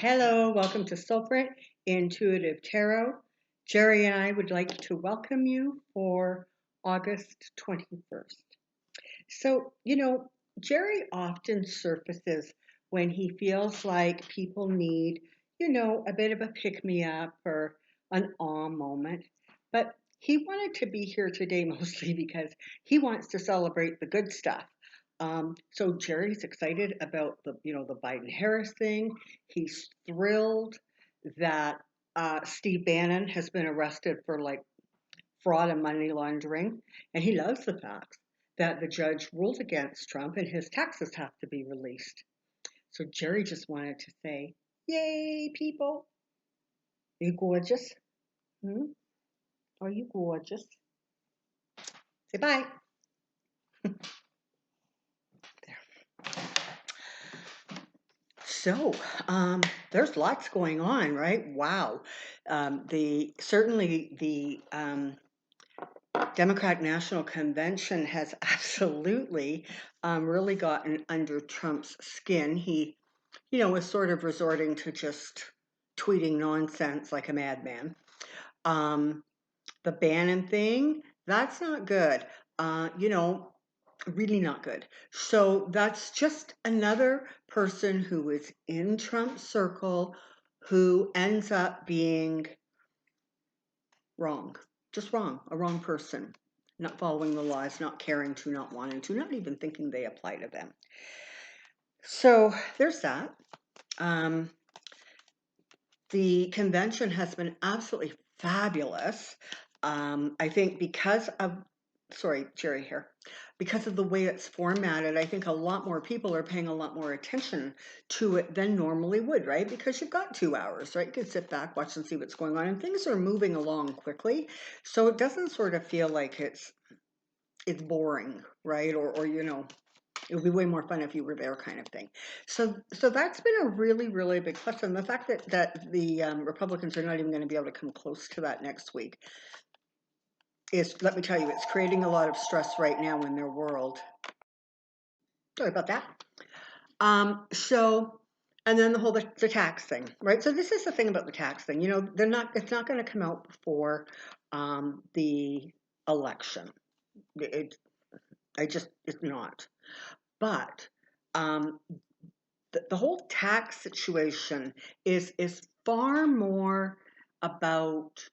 Hello, welcome to Soulprint Intuitive Tarot. Jerry and I would like to welcome you for August 21st. So, Jerry often surfaces when he feels like people need, a bit of a pick-me-up or an awe moment. But he wanted to be here today mostly because he wants to celebrate the good stuff. So Jerry's excited about the Biden-Harris thing. He's thrilled that Steve Bannon has been arrested for fraud and money laundering, and he loves the fact that the judge ruled against Trump and his taxes have to be released. So Jerry just wanted to say, "Yay, people! Are you gorgeous? Hmm? Are you gorgeous? Say bye." So, there's lots going on, right? Wow. Certainly the Democratic National Convention has absolutely really gotten under Trump's skin. He, was sort of resorting to just tweeting nonsense like a madman. The Bannon thing, that's not good. Really not good. So that's just another person who is in Trump's circle who ends up being wrong, just wrong, a wrong person, not following the laws, not caring to, not wanting to, not even thinking they apply to them. So there's that. The convention has been absolutely fabulous. I think because of Jerry here. Because of the way it's formatted, I think a lot more people are paying a lot more attention to it than normally would, right? Because you've got 2 hours, right? You can sit back, watch and see what's going on, and things are moving along quickly. So it doesn't sort of feel like it's boring, right? Or it would be way more fun if you were there kind of thing. So that's been a really, really big plus. And the fact that the Republicans are not even going to be able to come close to that next week is, let me tell you, it's creating a lot of stress right now in their world. Sorry about that. And then the tax thing, right? So this is the thing about the tax thing. It's not going to come out before the election. It's not. But the whole tax situation is far more about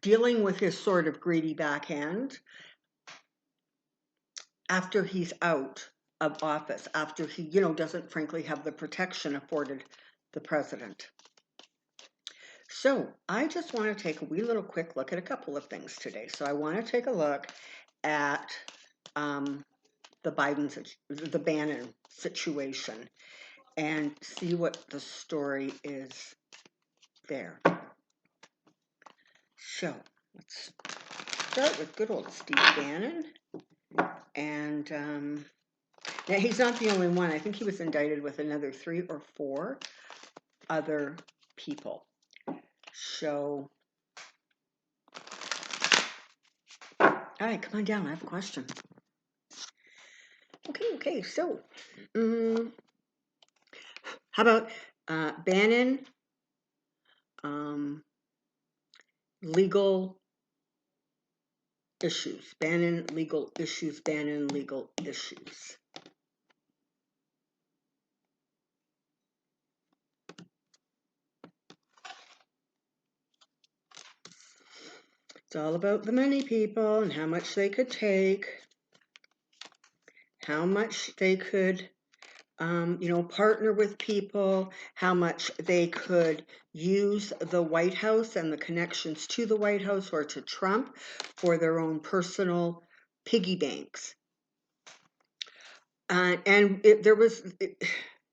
dealing with his sort of greedy backhand after he's out of office, after he, doesn't frankly have the protection afforded the president. So I just want to take a wee little quick look at a couple of things today. So I want to take a look at the Bannon situation and see what the story is there. So let's start with good old Steve Bannon. And now he's not the only one. I think he was indicted with another 3 or 4 other people. So, all right, come on down. I have a question. Okay. So, how about Bannon legal issues? Bannon legal issues. Bannon legal issues. It's all about the money, people, and how much they could take, how much they could, partner with people, how much they could use the White House and the connections to the White House or to Trump for their own personal piggy banks.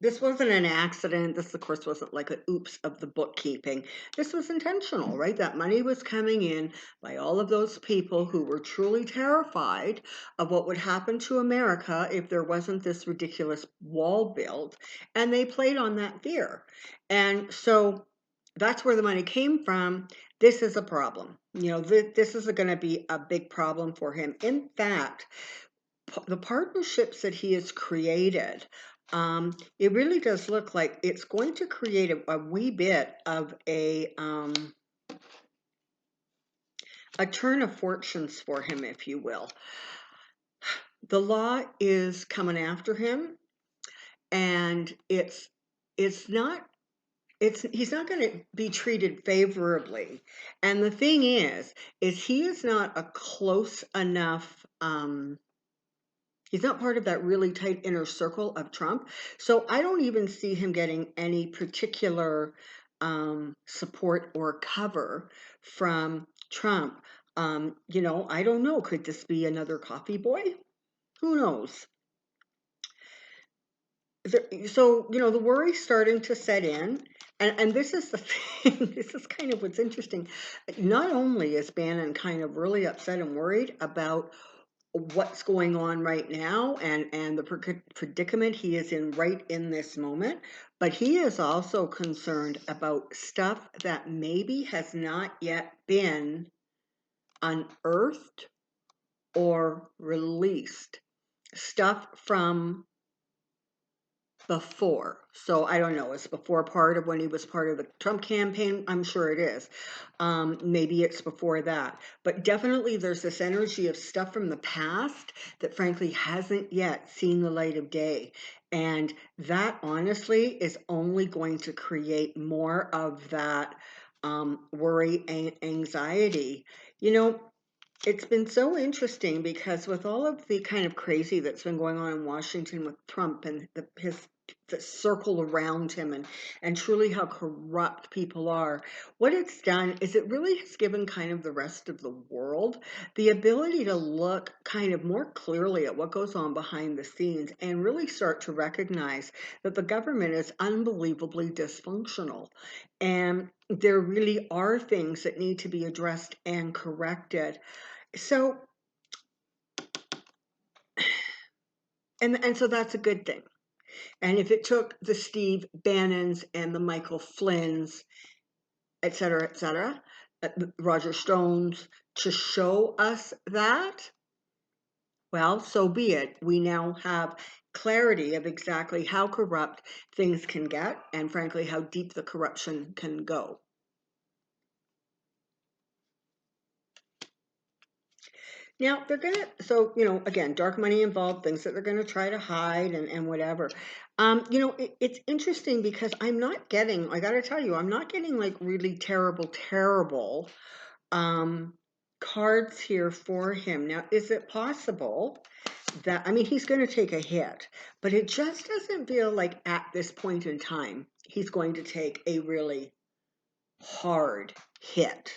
This wasn't an accident. This, of course, wasn't like an oops of the bookkeeping. This was intentional, right? That money was coming in by all of those people who were truly terrified of what would happen to America if there wasn't this ridiculous wall built. And they played on that fear. And so that's where the money came from. This is a problem. This is going to be a big problem for him. In fact, the partnerships that he has created It really does look like it's going to create a wee bit of a turn of fortunes for him, if you will. The law is coming after him, and it's not he's not going to be treated favorably. And the thing is he is not a close enough he's not part of that really tight inner circle of Trump. So I don't even see him getting any particular support or cover from Trump. I don't know. Could this be another coffee boy? Who knows? So, the worry's starting to set in. And this is the thing, this is kind of what's interesting. Not only is Bannon kind of really upset and worried about what's going on right now and the predicament he is in right in this moment, but he is also concerned about stuff that maybe has not yet been unearthed or released. Stuff from before. So I don't know, it's before part of when he was part of the Trump campaign. I'm sure it is. Maybe it's before that. But definitely there's this energy of stuff from the past that frankly hasn't yet seen the light of day. And that honestly is only going to create more of that worry and anxiety. It's been so interesting because with all of the kind of crazy that's been going on in Washington with Trump and the circle around him and truly how corrupt people are, what it's done is it really has given kind of the rest of the world the ability to look kind of more clearly at what goes on behind the scenes and really start to recognize that the government is unbelievably dysfunctional. And there really are things that need to be addressed and corrected. So, and so that's a good thing. And if it took the Steve Bannons and the Michael Flynns, et cetera, Roger Stones, to show us that, well, so be it. We now have clarity of exactly how corrupt things can get and frankly how deep the corruption can go. Now they're gonna, so again, dark money involved, things that they're gonna try to hide and whatever. It's interesting because I'm not getting, I gotta tell you, I'm not getting like really terrible um, cards here for him. Now, is it possible that, I mean, he's gonna take a hit, but it just doesn't feel like at this point in time, he's going to take a really hard hit,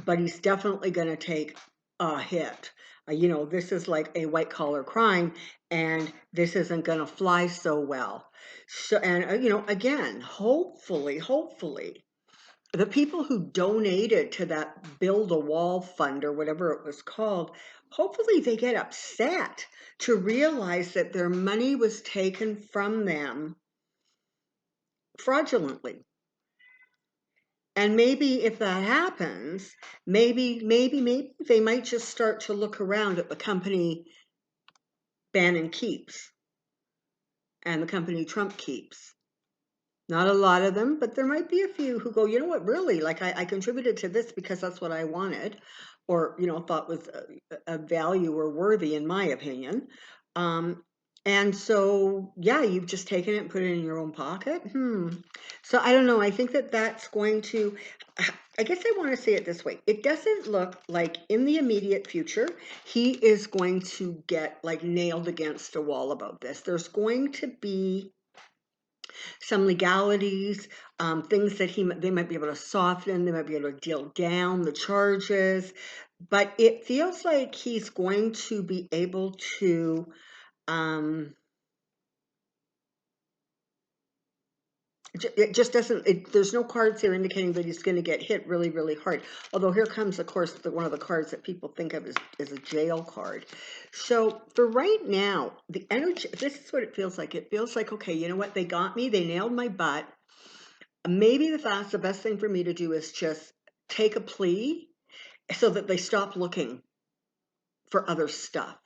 but he's definitely gonna take a hit. This is like a white collar crime, and this isn't going to fly so well. So, and again, hopefully, the people who donated to that Build a Wall fund or whatever it was called, hopefully they get upset to realize that their money was taken from them fraudulently. And maybe if that happens, maybe they might just start to look around at the company Bannon keeps and the company Trump keeps. Not a lot of them, but there might be a few who go, you know what, really, like I contributed to this because that's what I wanted or, thought was a value or worthy in my opinion. And so, yeah, you've just taken it and put it in your own pocket. So I don't know. I think that that's going to, I guess I want to say it this way. It doesn't look like in the immediate future, he is going to get like nailed against a wall about this. There's going to be some legalities, things that they might be able to soften, they might be able to deal down the charges, but it feels like he's going to be able to it just doesn't, there's no cards here indicating that he's going to get hit really, really hard. Although here comes, of course, one of the cards that people think of as a jail card. So for right now, the energy, this is what it feels like. It feels like, okay, you know what? They got me. They nailed my butt. Maybe the best thing for me to do is just take a plea so that they stop looking for other stuff.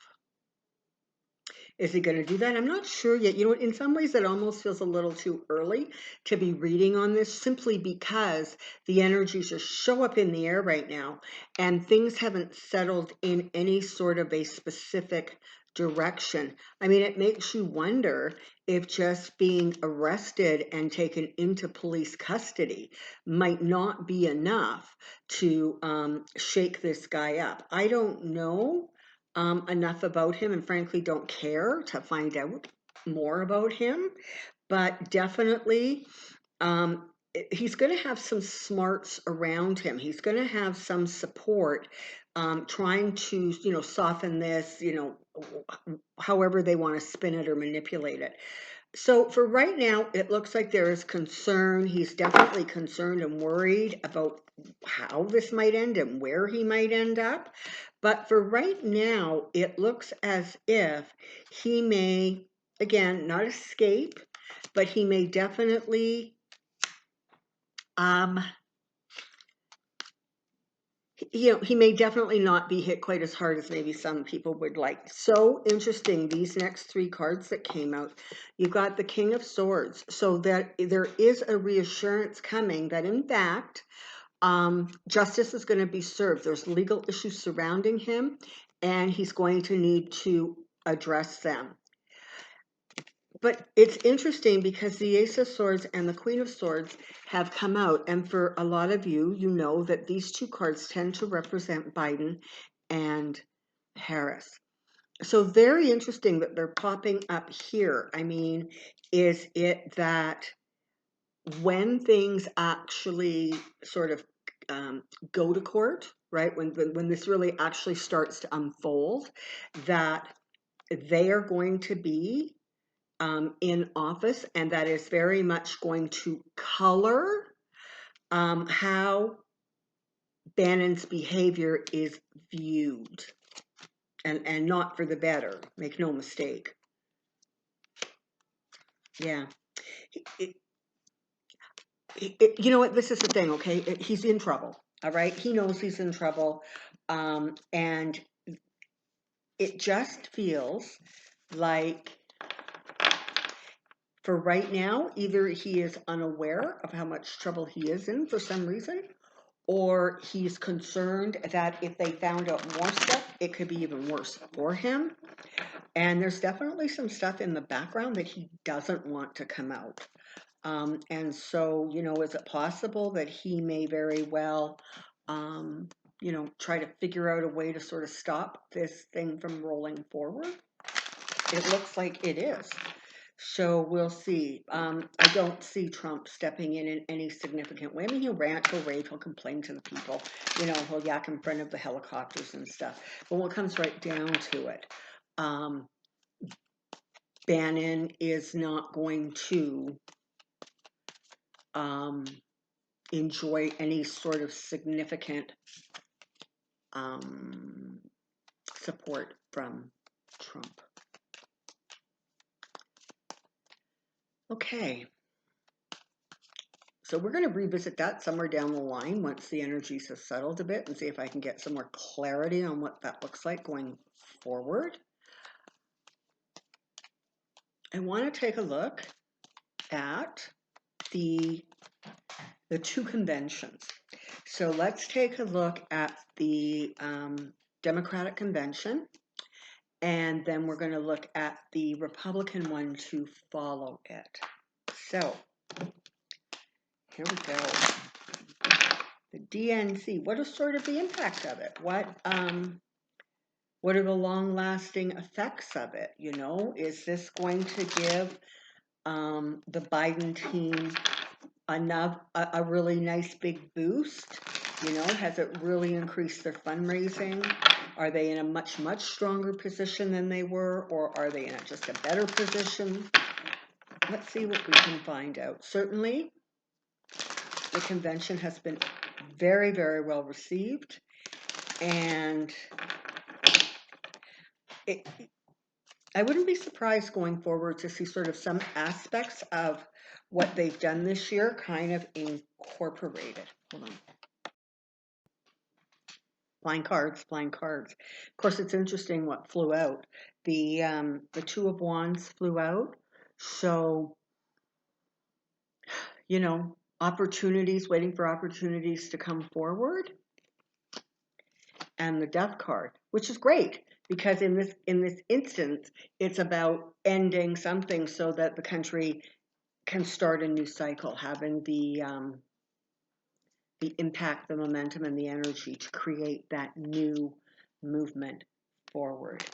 Is he going to do that? I'm not sure yet. You know, in some ways, it almost feels a little too early to be reading on this, simply because the energies just show up in the air right now, and things haven't settled in any sort of a specific direction. I mean, it makes you wonder if just being arrested and taken into police custody might not be enough to shake this guy up. I don't know enough about him, and frankly don't care to find out more about him, but definitely he's going to have some smarts around him. He's going to have some support trying to, you know, soften this, you know, however they want to spin it or manipulate it. So for right now, it looks like there is concern. He's definitely concerned and worried about how this might end and where he might end up. But for right now, it looks as if he may, again, not escape, but he may definitely you know, he may definitely not be hit quite as hard as maybe some people would like. So interesting, these next three cards that came out. You've got the King of Swords. So that there is a reassurance coming that in fact, justice is going to be served. There's legal issues surrounding him, and he's going to need to address them. But it's interesting because the Ace of Swords and the Queen of Swords have come out. And for a lot of you, you know that these two cards tend to represent Biden and Harris. So very interesting that they're popping up here. I mean, is it that when things actually sort of go to court, right? When this really actually starts to unfold, that they are going to be in office, and that is very much going to color how Bannon's behavior is viewed, and not for the better. Make no mistake. Yeah. You know what? This is the thing, okay? He's in trouble, all right? He knows he's in trouble, and it just feels like for right now, either he is unaware of how much trouble he is in for some reason, or he's concerned that if they found out more stuff, it could be even worse for him. And there's definitely some stuff in the background that he doesn't want to come out. And so, you know, is it possible that he may very well, you know, try to figure out a way to sort of stop this thing from rolling forward? It looks like it is. So we'll see. I don't see Trump stepping in any significant way. I mean, he'll rant, he'll rave, he'll complain to the people. You know, he'll yak in front of the helicopters and stuff. But when it comes right down to it, Bannon is not going to enjoy any sort of significant support from Trump. Okay. So we're going to revisit that somewhere down the line once the energies have settled a bit and see if I can get some more clarity on what that looks like going forward. I want to take a look at the two conventions. So let's take a look at the Democratic convention, and then we're going to look at the Republican one to follow it. So here we go. The DNC, what is sort of the impact of it? What are the long-lasting effects of it? You know, is this going to give the Biden team a really nice big boost? You know, has it really increased their fundraising? Are they in a much stronger position than they were, or are they in just a better position? Let's see what we can find out. Certainly, the convention has been very, very well received, and I wouldn't be surprised going forward to see sort of some aspects of what they've done this year kind of incorporated. Hold on. Flying cards, flying cards. Of course, it's interesting what flew out. The Two of Wands flew out. So, opportunities, waiting for opportunities to come forward. And the Death card, which is great because in this instance, it's about ending something so that the country can start a new cycle, having the impact, the momentum, and the energy to create that new movement forward.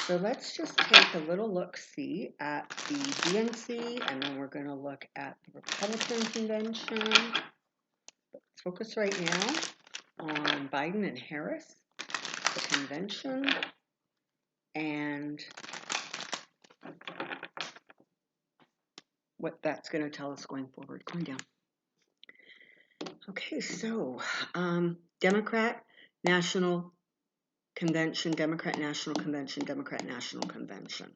So let's just take a little look-see at the DNC, and then we're going to look at the Republican convention. Let's focus right now on Biden and Harris, the convention, and what that's going to tell us going forward, going down. Okay, so Democrat National Convention, Democrat National Convention, Democrat National Convention.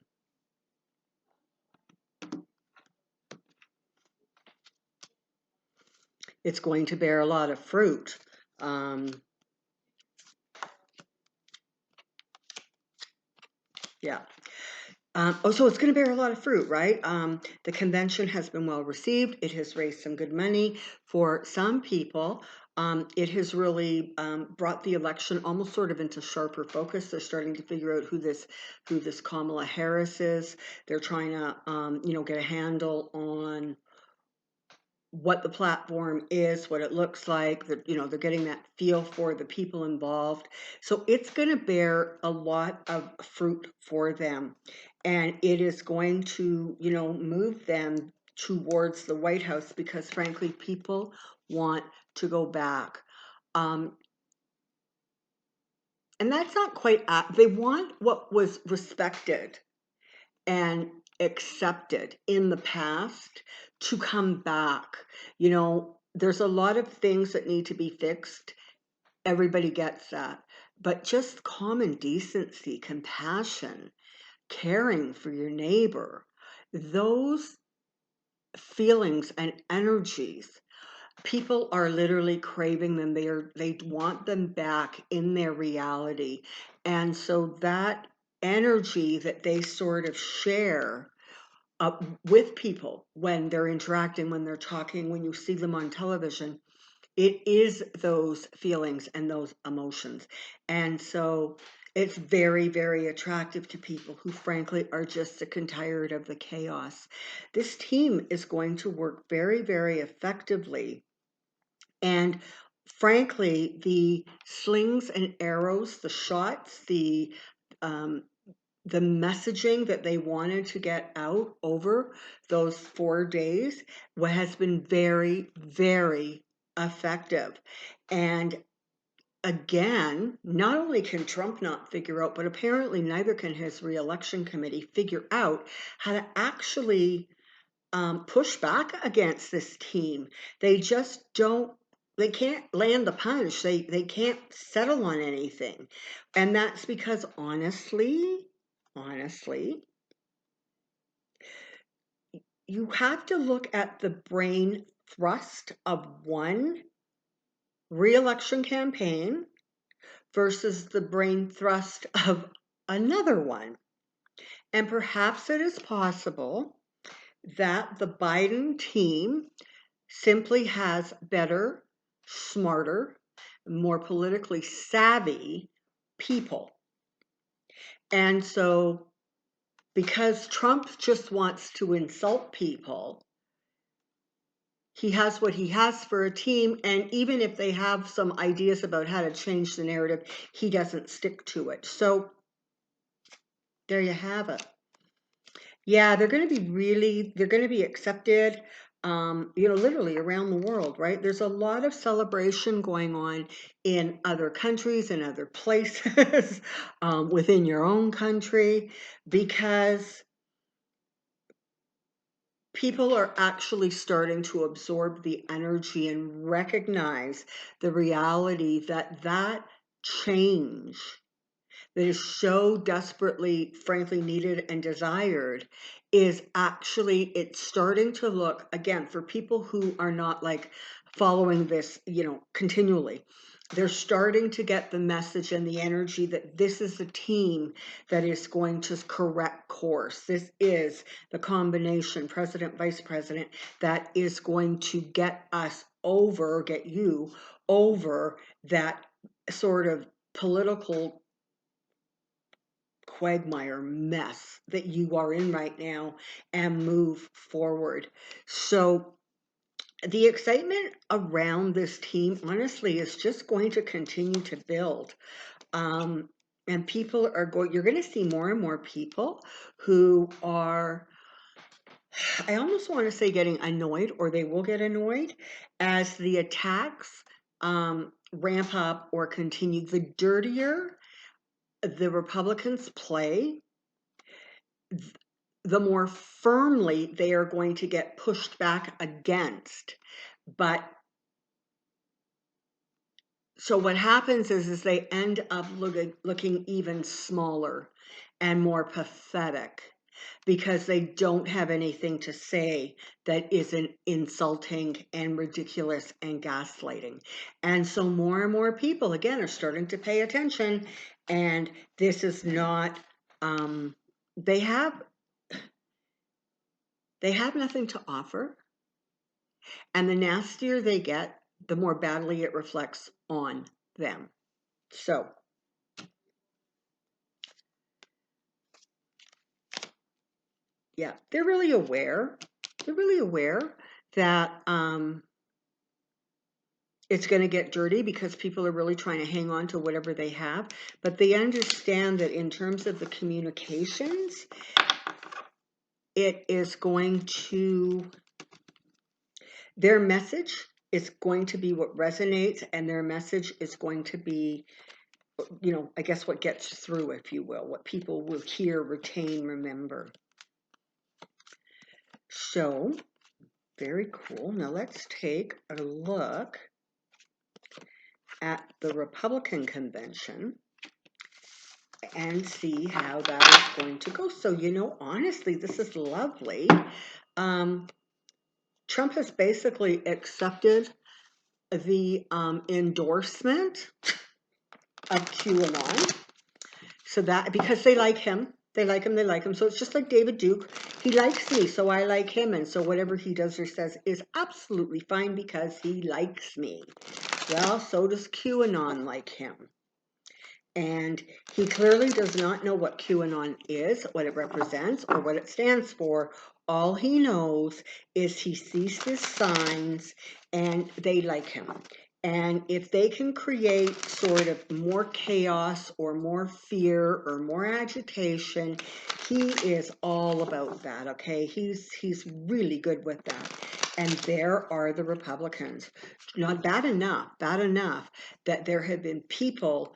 It's going to bear a lot of fruit. Yeah. So it's going to bear a lot of fruit, right? The convention has been well received. It has raised some good money for some people. It has really brought the election almost sort of into sharper focus. They're starting to figure out who this Kamala Harris is. They're trying to, get a handle on what the platform is, what it looks like. They're getting that feel for the people involved. So it's going to bear a lot of fruit for them. And it is going to, move them towards the White House because, frankly, people want to go back. And that's not quite, they want what was respected and accepted in the past to come back. There's a lot of things that need to be fixed. Everybody gets that. But just common decency, compassion, caring for your neighbor, those feelings and energies, people are literally craving them. They want them back in their reality. And so that energy that they sort of share with people when they're interacting, when they're talking, when you see them on television, it is those feelings and those emotions. And so it's very, very attractive to people who frankly are just sick and tired of the chaos. This team is going to work very, very effectively. And frankly, the slings and arrows, the shots, the messaging that they wanted to get out over those 4 days has been very, very effective. And again, not only can Trump not figure out, but apparently neither can his re-election committee figure out how to actually push back against this team. They just don't. They can't land the punch. They can't settle on anything, and that's because honestly, you have to look at the brain thrust of one re-election campaign versus the brain thrust of another one. And perhaps it is possible that the Biden team simply has better, smarter, more politically savvy people. And so because Trump just wants to insult people, he has what he has for a team, and even if they have some ideas about how to change the narrative, he doesn't stick to it. So there you have it. Yeah, they're going to be accepted, literally around the world, right? There's a lot of celebration going on in other countries and other places within your own country because people are actually starting to absorb the energy and recognize the reality that change that is so desperately, frankly, needed and desired is actually, it's starting to look, again, for people who are not like following this, continually, they're starting to get the message and the energy that this is a team that is going to correct course. This is the combination, president, vice president, that is going to get us over, get you over that sort of political quagmire mess that you are in right now and move forward. So the excitement around this team, honestly, is just going to continue to build. And people are you're going to see more and more people who are, I almost want to say getting annoyed, or they will get annoyed as the attacks ramp up or continue. The dirtier the Republicans play, the more firmly they are going to get pushed back against. But so what happens is they end up looking even smaller and more pathetic because they don't have anything to say that isn't insulting and ridiculous and gaslighting. And so more and more people, again, are starting to pay attention, and this is not, they have nothing to offer. And the nastier they get, the more badly it reflects on them. So, yeah, they're really aware. They're really aware that it's going to get dirty because people are really trying to hang on to whatever they have. But they understand that in terms of the communications, it is going to, their message is going to be what resonates, and their message is going to be, you know, I guess what gets through, if you will, what people will hear, retain, remember. So, very cool. Now let's take a look at the Republican convention and see how that is going to go. So, you know, honestly, this is lovely. Trump has basically accepted the endorsement of QAnon. So that, because they like him. They like him, they like him. So it's just like David Duke. He likes me, so I like him. And so whatever he does or says is absolutely fine because he likes me. Well, so does QAnon like him. And he clearly does not know what QAnon is, what it represents, or what it stands for. All he knows is he sees his signs and they like him. And if they can create sort of more chaos or more fear or more agitation, he is all about that, okay? He's really good with that. And there are the Republicans. Not bad enough that there have been people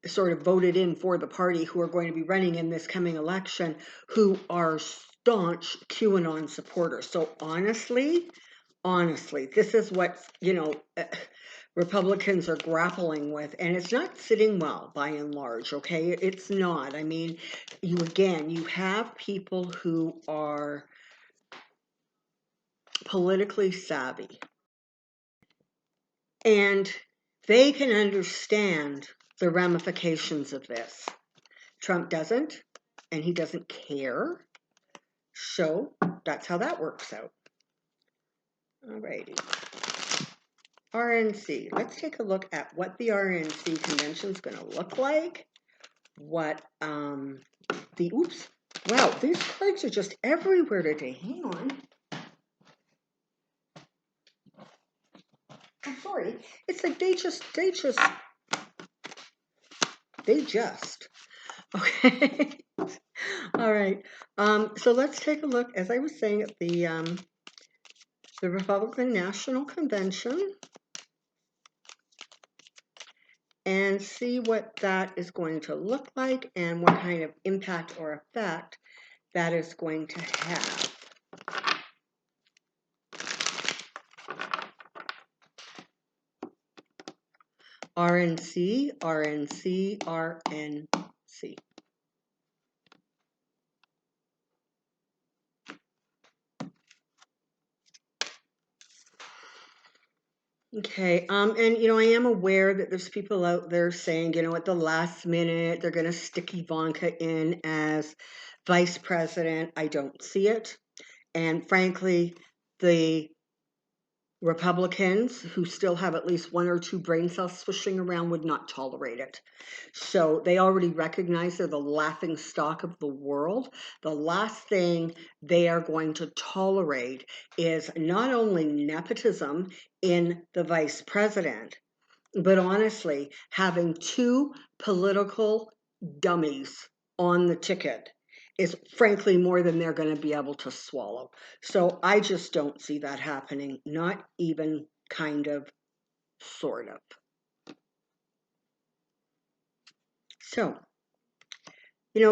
sort of voted in for the party who are going to be running in this coming election who are staunch QAnon supporters. So honestly, this is what, you know, Republicans are grappling with, and it's not sitting well by and large, okay? It's not. I mean, you have people who are politically savvy, and they can understand the ramifications of this. Trump doesn't, and he doesn't care. So that's how that works out. Alrighty. RNC. Let's take a look at what the RNC convention is going to look like. What oops. Wow, these cards are just everywhere today. Hang on. I'm sorry. It's like they just. Okay. All right. So let's take a look, as I was saying, at the Republican National Convention and see what that is going to look like and what kind of impact or effect that is going to have. RNC, RNC, RNC. Okay. And I am aware that there's people out there saying, at the last minute they're going to stick Ivanka in as vice president. I don't see it. And frankly, the Republicans who still have at least one or two brain cells swishing around would not tolerate it. So they already recognize they're the laughing stock of the world. The last thing they are going to tolerate is not only nepotism in the vice president, but honestly, having two political dummies on the ticket is frankly more than they're going to be able to swallow. So I just don't see that happening, not even kind of, sort of. So,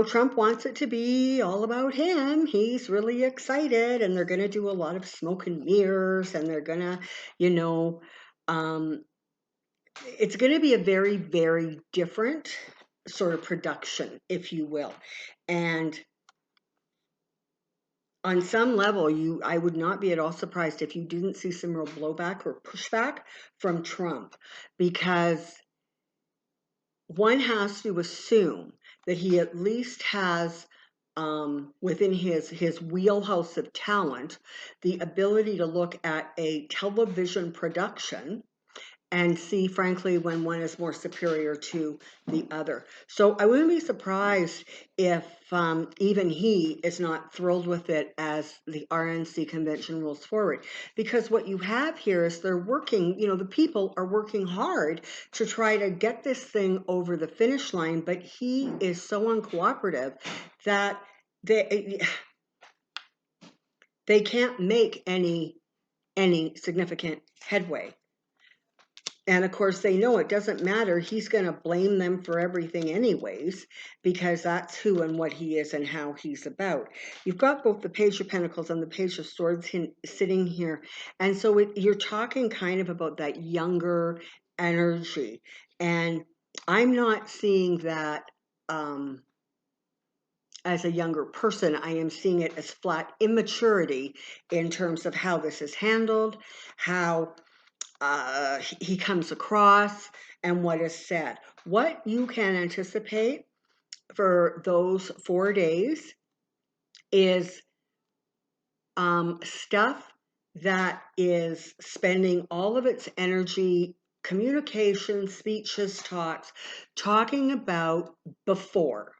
Trump wants it to be all about him. He's really excited, and they're going to do a lot of smoke and mirrors, and they're going to, you know, um, it's going to be a very, very different sort of production, if you will. And on some level, I would not be at all surprised if you didn't see some real blowback or pushback from Trump, because one has to assume that he at least has within his wheelhouse of talent the ability to look at a television production and see, frankly, when one is more superior to the other. So I wouldn't be surprised if even he is not thrilled with it as the RNC convention rolls forward. Because what you have here is they're working, the people are working hard to try to get this thing over the finish line, but he is so uncooperative that they can't make any significant headway. And of course, they know it doesn't matter. He's going to blame them for everything, anyways, because that's who and what he is and how he's about. You've got both the Page of Pentacles and the Page of Swords sitting here. And so you're talking kind of about that younger energy. And I'm not seeing that as a younger person. I am seeing it as flat immaturity in terms of how this is handled, how he comes across, and what is said. What you can anticipate for those 4 days is stuff that is spending all of its energy, communication, speeches, talks, talking about before.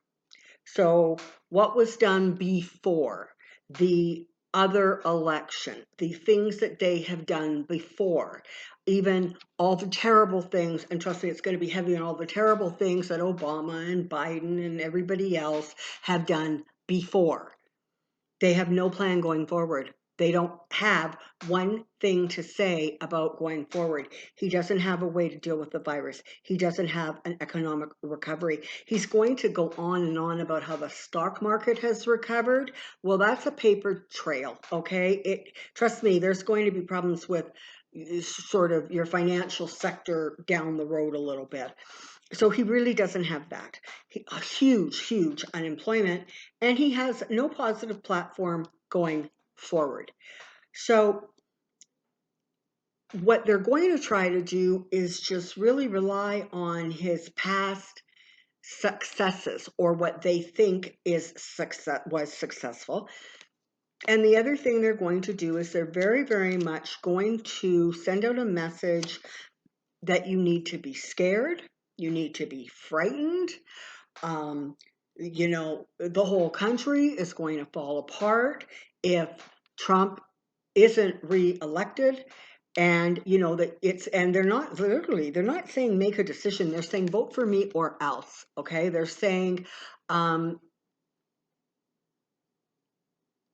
So what was done before the other election, the things that they have done before, even all the terrible things, and trust me, it's going to be heavy on all the terrible things that Obama and Biden and everybody else have done before. They have no plan going forward. They don't have one thing to say about going forward. He doesn't have a way to deal with the virus. He doesn't have an economic recovery. He's going to go on and on about how the stock market has recovered. Well, that's a paper trail, okay? Trust me, there's going to be problems with sort of your financial sector down the road a little bit. So he really doesn't have that. A huge unemployment, and he has no positive platform going forward. So what they're going to try to do is just really rely on his past successes, or what they think was successful. And the other thing they're going to do is they're very, very much going to send out a message that you need to be scared, you need to be frightened. The whole country is going to fall apart if Trump isn't re-elected. And they're not saying make a decision, they're saying vote for me or else. Okay, they're saying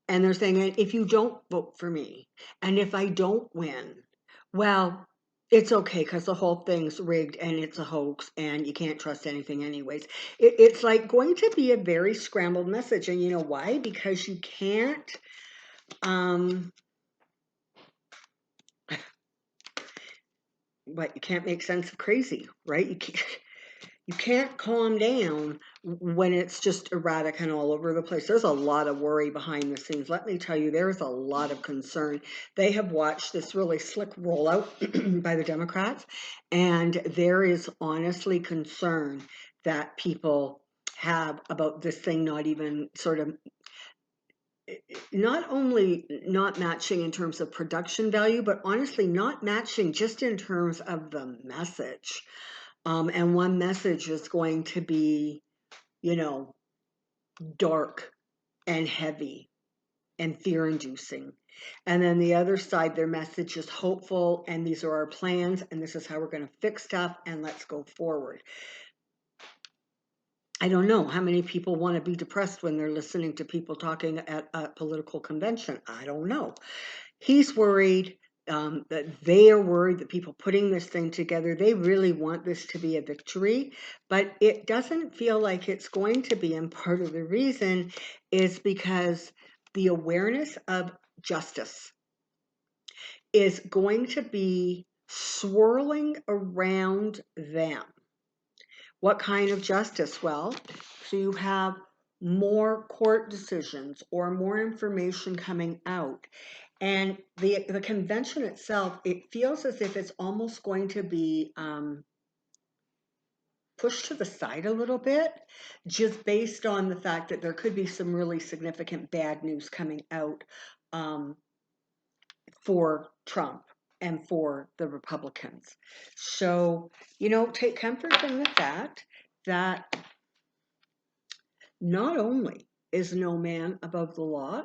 if you don't vote for me, and if I don't win, well, it's okay, because the whole thing's rigged and it's a hoax and you can't trust anything anyways. It's like going to be a very scrambled message. And you know why? Because you can't you can't make sense of crazy, right? You can't calm down when it's just erratic and all over the place. There's a lot of worry behind the scenes. Let me tell you, there's a lot of concern. They have watched this really slick rollout by the Democrats, and there is honestly concern that people have about this thing not even sort of, not only not matching in terms of production value, but honestly not matching just in terms of the message. And one message is going to be, you know, dark and heavy and fear inducing. And then the other side, their message is hopeful, and these are our plans, and this is how we're going to fix stuff, and let's go forward. I don't know how many people want to be depressed when they're listening to people talking at a political convention. I don't know. He's worried that they are worried that people putting this thing together, they really want this to be a victory, but it doesn't feel like it's going to be. And part of the reason is because the awareness of justice is going to be swirling around them. What kind of justice? Well, so you have more court decisions or more information coming out. And the convention itself, it feels as if it's almost going to be pushed to the side a little bit, just based on the fact that there could be some really significant bad news coming out for Trump and for the Republicans. So, you know, take comfort in the fact that not only is no man above the law,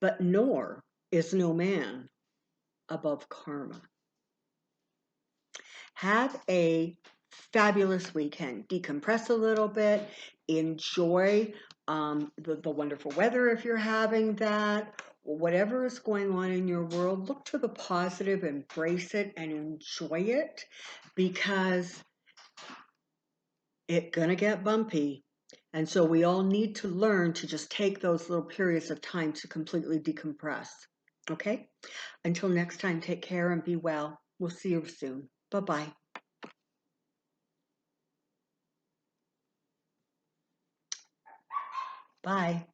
but nor is no man above karma. Have a fabulous weekend. Decompress a little bit. Enjoy the wonderful weather if you're having that. Whatever is going on in your world, look to the positive, embrace it, and enjoy it, because it's going to get bumpy. And so we all need to learn to just take those little periods of time to completely decompress. Okay? Until next time, take care and be well. We'll see you soon. Bye-bye. Bye.